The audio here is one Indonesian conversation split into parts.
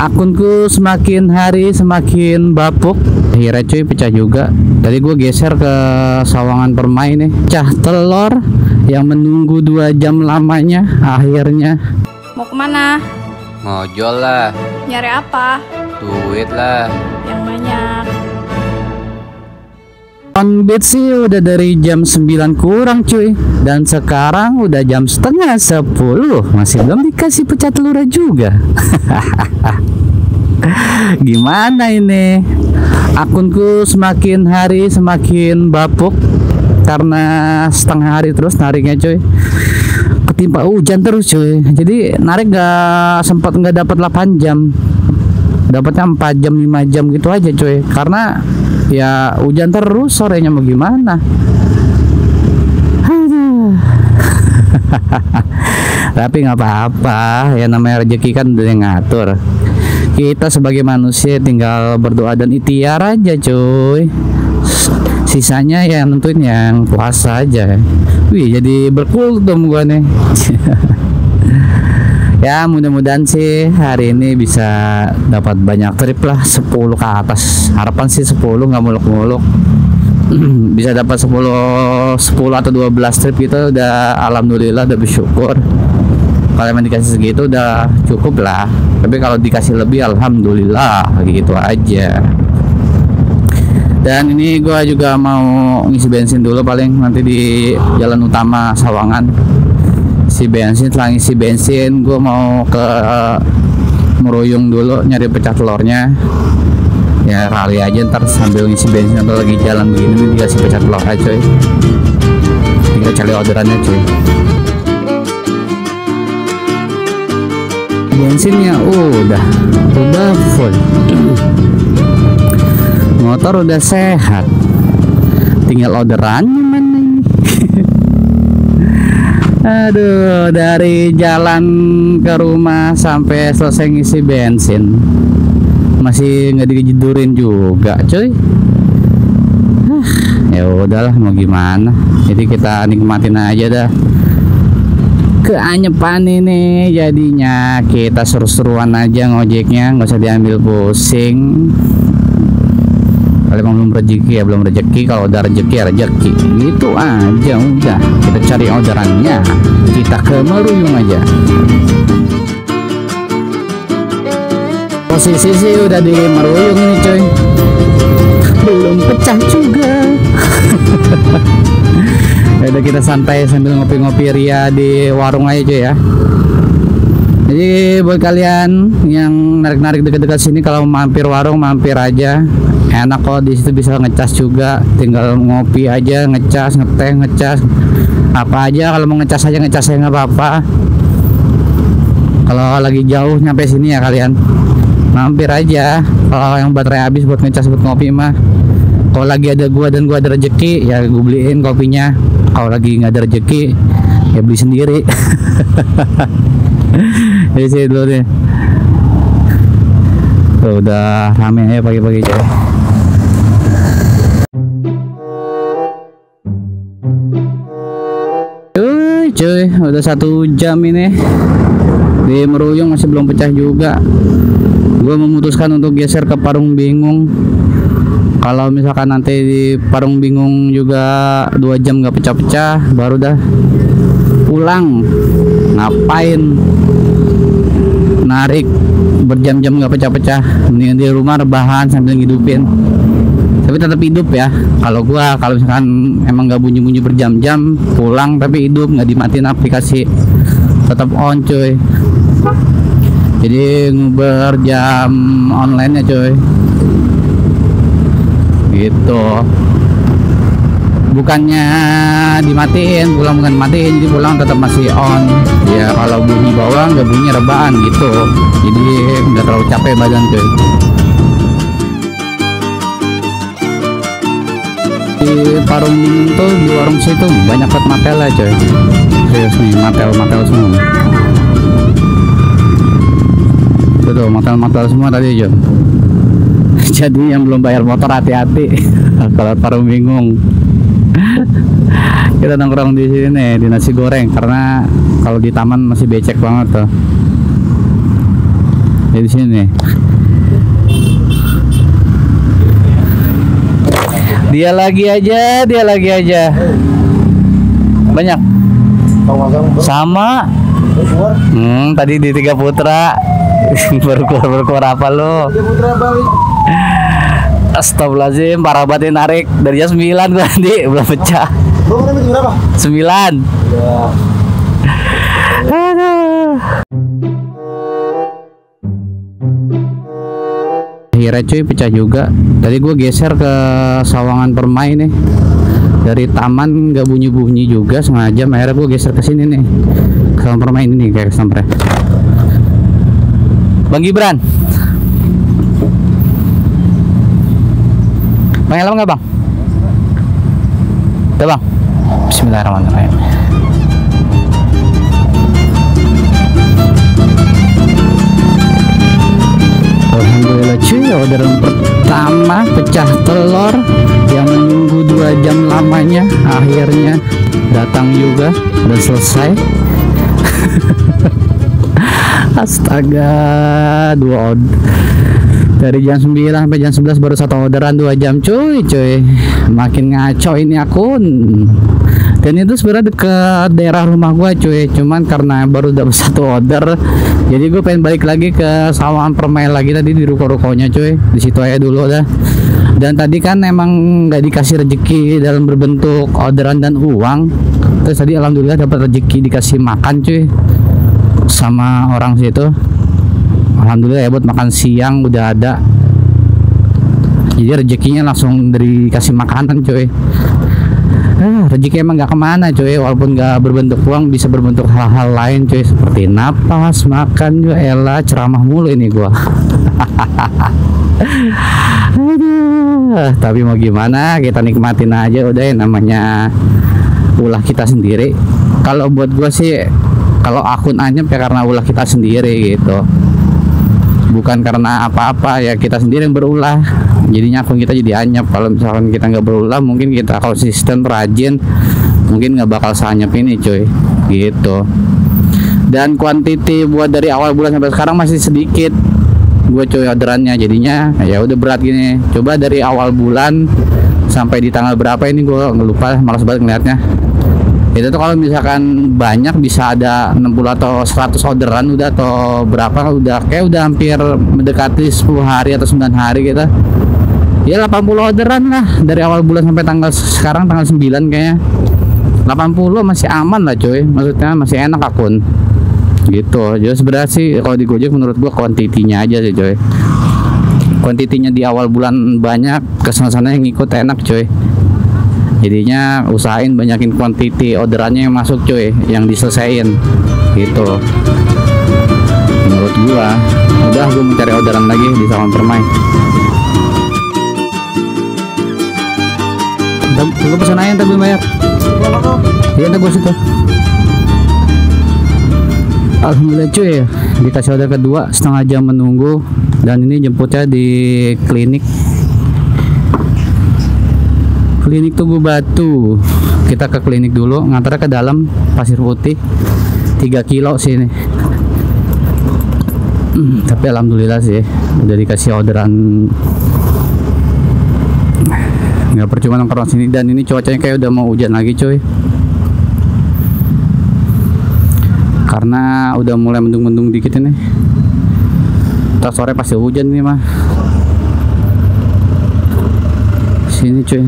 Akunku semakin hari semakin bapuk. Akhirnya cuy pecah juga. Tadi gue geser ke sawangan permai nih. Pecah telur yang menunggu 2 jam lamanya. Akhirnya. Mau kemana? Ngojol lah. Nyari apa? Duit lah. Yang banyak. On beat sih udah dari jam 9 kurang cuy. Dan sekarang udah jam setengah 10. Masih belum dikasih pecah telur juga. Gimana ini? Akunku semakin hari semakin bapuk karena setengah hari terus nariknya cuy. Ketimpa hujan terus cuy. Jadi narik nggak dapat 8 jam. Dapatnya 4 jam 5 jam gitu aja cuy. Karena ya hujan terus sorenya mau gimana. Tapi nggak apa-apa ya, namanya rezeki kan udah yang ngatur. Kita sebagai manusia tinggal berdoa dan ikhtiar aja cuy. Sisanya yang nentuin yang puasa aja. Wih jadi berkultum gua nih. Ya mudah-mudahan sih hari ini bisa dapat banyak trip lah, 10 ke atas. Harapan sih 10, nggak muluk-muluk. Bisa dapat 10 atau 12 trip gitu udah alhamdulillah, udah bersyukur. Kalau emang dikasih segitu udah cukup lah. Tapi kalau dikasih lebih alhamdulillah, gitu aja. Dan ini gua juga mau ngisi bensin dulu paling nanti di jalan utama Sawangan. Setelah ngisi bensin gue mau ke Meruyung dulu nyari pecah telurnya. Ya rally aja ntar sambil ngisi bensin atau lagi jalan begini dikasih pecah telur aja cuy. Tinggal cari orderannya cuy. Bensinnya udah full. Motor udah sehat. Tinggal orderannya mana ini. Aduh, dari jalan ke rumah sampai selesai ngisi bensin masih nggak dijedurin juga, cuy. Ya udahlah, mau gimana. Jadi kita nikmatin aja dah. Keanyepan ini jadinya kita seru-seruan aja ngojeknya, nggak usah diambil pusing. Kalau belum rezeki ya belum rezeki, kalau udah rezeki ya rezeki, gitu aja udah. Kita cari orderannya, kita ke Meruyung aja. Posisi sih udah di Meruyung ini cuy, belum pecah juga. Udah kita santai sambil ngopi-ngopi ria di warung aja cuy ya. Jadi buat kalian yang narik-narik dekat-dekat sini, kalau mampir warung mampir aja. Enak kok, di situ bisa ngecas juga, tinggal ngopi aja, ngecas, ngeteh, ngecas apa aja. Kalau mau ngecas aja ngecas ya nggak apa-apa. Kalau lagi jauh nyampe sini ya kalian mampir aja. Kalau yang baterai habis buat ngecas buat ngopi mah, kalau lagi ada gua dan gua ada rezeki ya gue beliin kopinya. Kalau lagi nggak ada rezeki ya beli sendiri. Jadi sih dulu nih. Tuh, udah rame ya pagi-pagi coy. Cuy, udah 1 jam ini di Meruyung masih belum pecah juga. Gue memutuskan untuk geser ke Parung Bingung. Kalau misalkan nanti di Parung Bingung juga 2 jam nggak pecah-pecah, baru dah pulang. Ngapain narik berjam-jam nggak pecah-pecah, mendingan di rumah rebahan sambil ngidupin. Tapi tetap hidup ya. Kalau misalkan emang nggak bunyi-bunyi berjam-jam, pulang tapi hidup, nggak dimatiin aplikasi, tetap on cuy. Jadi nguber jam online ya cuy, gitu. Bukannya dimatiin, pulang bukan matiin, jadi pulang tetap masih on. Ya kalau bunyi bawah nggak bunyi rebahan gitu, jadi nggak terlalu capek badan cuy. Di Parung tuh di warung situ banyak banget matel ya coy. Serius nih, matel semua. Tuh matel semua tadi John. Jadi yang belum bayar motor hati-hati. Kalau Parung Bingung. Kita nongkrong di sini nih di nasi goreng, karena kalau di taman masih becek banget tuh. Di sini. Dia lagi aja. Banyak. Sama. Tadi di 3 putra. berkuar apa lo? 3 putra balik. Astagfirullahaladzim, parah banget narik dari jam 9 gua nanti belum pecah. Berapa? 9. Ya. Aduh. Akhirnya cuy pecah juga. Tadi gue geser ke Sawangan Permai nih. Dari taman nggak bunyi juga sengaja. Akhirnya gue geser ke sini nih. Ke Sawangan Permai ini nih kayak sampai. Bang Gibran. Bang helm nggak bang? Udah bang. Bismillahirrahmanirrahim. Alhamdulillah cuy, orderan pertama pecah telur yang menunggu 2 jam lamanya akhirnya datang juga dan selesai. Astaga, 2 order dari jam 9 sampai jam 11 baru 1 orderan 2 jam cuy. Makin ngaco ini akun. Dan itu sebenarnya dekat daerah rumah gua cuy, cuman karena baru dapat 1 order jadi gue pengen balik lagi ke Sawangan Permai lagi tadi di ruko-rukonya cuy. Di situ aja dulu dah. Dan tadi kan emang nggak dikasih rezeki dalam berbentuk orderan dan uang. Terus tadi alhamdulillah dapat rezeki dikasih makan cuy sama orang situ. Alhamdulillah ya buat makan siang udah ada. Jadi rezekinya langsung dikasih makanan cuy. Rezeki emang nggak kemana cuy, walaupun nggak berbentuk uang bisa berbentuk hal-hal lain cuy, seperti napas, makan juga. Elah ceramah mulu ini gua. Aduh, tapi mau gimana, kita nikmatin aja udah ya, namanya ulah kita sendiri. Kalau buat gua sih, kalau akun anyep ya karena ulah kita sendiri gitu, bukan karena apa-apa ya, kita sendiri yang berulah. Jadinya akun kita jadi anyap. Kalau misalkan kita nggak berulah, mungkin kita konsisten rajin, mungkin nggak bakal seanyap ini cuy gitu. Dan kuantiti buat dari awal bulan sampai sekarang masih sedikit gue cuy orderannya, jadinya ya udah berat gini. Coba dari awal bulan sampai di tanggal berapa ini gue ngelupa, malas banget ngeliatnya. Itu tuh kalau misalkan banyak bisa ada 60 atau 100 orderan udah, atau berapa udah kayak udah hampir mendekati 10 hari atau 9 hari gitu. Ya 80 orderan lah dari awal bulan sampai sekarang tanggal 9 kayaknya. 80 masih aman lah cuy, maksudnya masih enak akun gitu. Jadi sebenarnya sih kalau di Gojek menurut gua kuantitinya aja sih cuy. Kuantitinya di awal bulan banyak, kesana-sana yang ikut enak cuy. Jadinya usahain banyakin kuantiti orderannya yang masuk cuy, yang diselesain gitu. Menurut gua udah, gua mencari orderan lagi di Sawangan Permai. Gue pesan aja ntar gue bayar. Iya ntar gue situ. Alhamdulillah cuy, dikasih order kedua, setengah jam menunggu. Dan ini jemputnya di klinik Tugu Batu. Kita ke klinik dulu, ngantar ke dalam Pasir Putih 3 kilo sini. Tapi alhamdulillah sih udah dikasih orderan. Nggak percuma nongkrong sini. Dan ini cuacanya kayak udah mau hujan lagi cuy, karena udah mulai mendung-mendung dikit ini. Ntar sore pasti hujan nih mah. Sini cuy,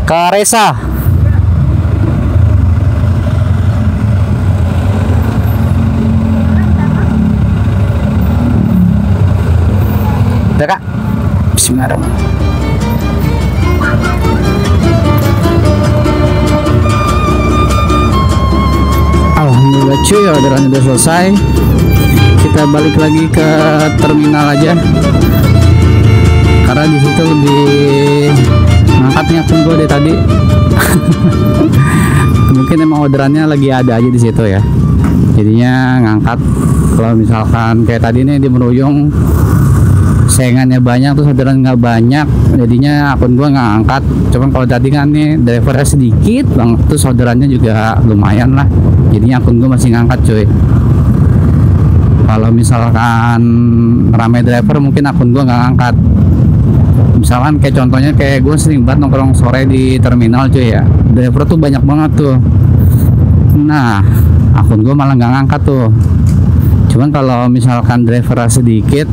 Karesa. Udah kak. Bismillahirrahmanirrahim. Alhamdulillah cuy, orderan udah selesai. Kita balik lagi ke terminal aja, karena di situ lebih ngangkatnya akun gue dari tadi. Mungkin emang orderannya lagi ada aja di situ ya, jadinya ngangkat. Kalau misalkan kayak tadi nih di Meruyung saingannya banyak terus orderan nggak banyak, jadinya akun gua nggak angkat. Cuman kalau tadi kan nih drivernya sedikit banget, terus orderannya juga lumayan lah, jadinya akun gua masih ngangkat cuy. Kalau misalkan rame driver mungkin akun gua nggak ngangkat. Misalkan kayak contohnya kayak gue sering banget nongkrong sore di terminal cuy ya, driver tuh banyak banget tuh. Nah akun gue malah nggak ngangkat tuh. Cuman kalau misalkan driver sedikit,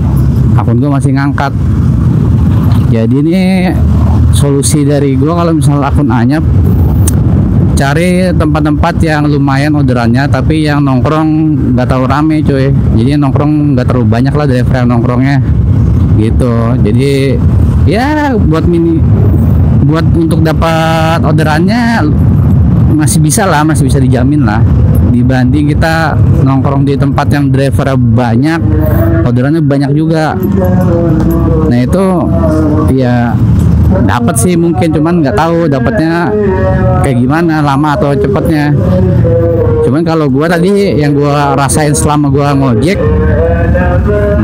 akun gue masih ngangkat. Jadi ini solusi dari gue kalau misalnya akun anyap, cari tempat-tempat yang lumayan orderannya tapi yang nongkrong nggak terlalu rame cuy. Jadi nongkrong nggak terlalu banyak lah driver yang nongkrongnya gitu. Jadi ya buat untuk dapat orderannya masih bisa dijamin lah, dibanding kita nongkrong di tempat yang driver banyak, orderannya banyak juga. Nah itu ya dapat sih mungkin, cuman nggak tahu dapatnya kayak gimana, lama atau cepatnya. Cuman kalau gua tadi yang gua rasain selama gua ngojek,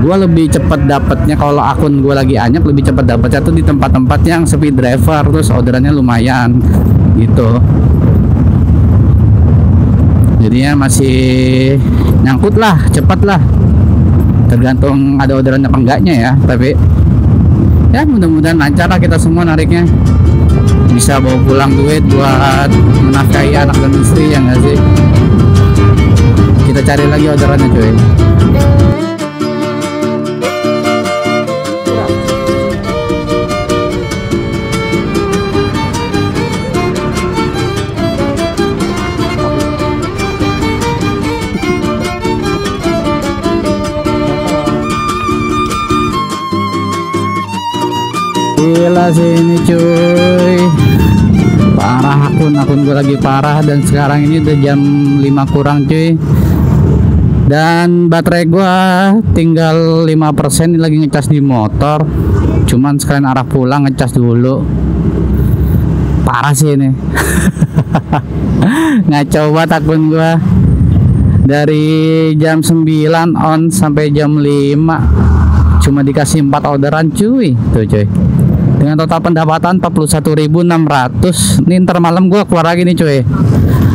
gua lebih cepat dapatnya kalau akun gua lagi anyap, lebih cepat dapatnya tuh di tempat-tempat yang sepi driver, terus orderannya lumayan gitu. Jadinya masih nyangkut lah, cepat lah, tergantung ada orderan apa enggaknya ya. Tapi ya mudah-mudahan lancar lah, kita semua nariknya bisa bawa pulang duit buat menafkahi anak dan istri, ya nggak sih. Kita cari lagi orderannya cuy. Gila sih ini cuy, parah, akun gue lagi parah. Dan sekarang ini udah jam 5 kurang cuy, dan baterai gue tinggal 5%. Ini lagi ngecas di motor, cuman sekalian arah pulang ngecas dulu. Parah sih ini. Ngaco banget akun gue, dari jam 9 on sampai jam 5 cuma dikasih 4 orderan cuy. Tuh cuy, dengan total pendapatan 41.600. Ini ntar malam gue keluar lagi nih cuy.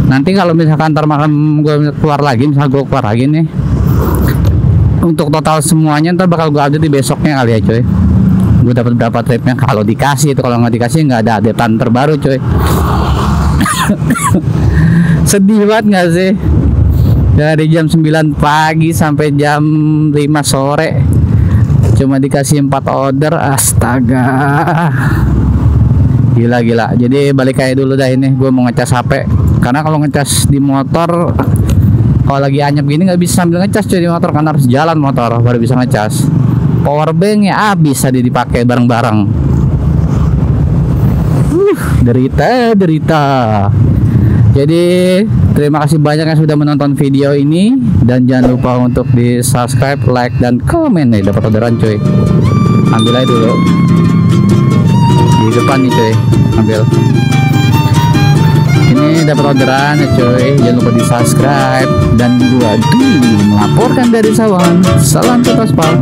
Nanti kalau misalkan ntar malam gue keluar lagi, nih untuk total semuanya ntar bakal gue update di besoknya kali ya cuy. Gue dapat berapa tripnya kalau dikasih itu. Kalau nggak dikasih nggak ada updatean terbaru cuy. Sedih banget nggak sih, dari jam 9 pagi sampai jam 5 sore cuma dikasih 4 order. Astaga, gila. Jadi balik kayak dulu dah, ini gue mau ngecas HP, karena kalau ngecas di motor kalau lagi anyep gini nggak bisa sambil ngecas cuy di motor, karena harus jalan motor baru bisa ngecas. Power banknya habis tadi dipakai bareng-bareng. Derita. Jadi terima kasih banyak yang sudah menonton video ini, dan jangan lupa untuk di subscribe, like, dan komen. Nih dapat orderan cuy, ambil aja dulu di depan nih cuy, ambil. Ini dapat orderan ya cuy, jangan lupa di subscribe. Dan gua melaporkan dari Sawangan, salam Totaspal.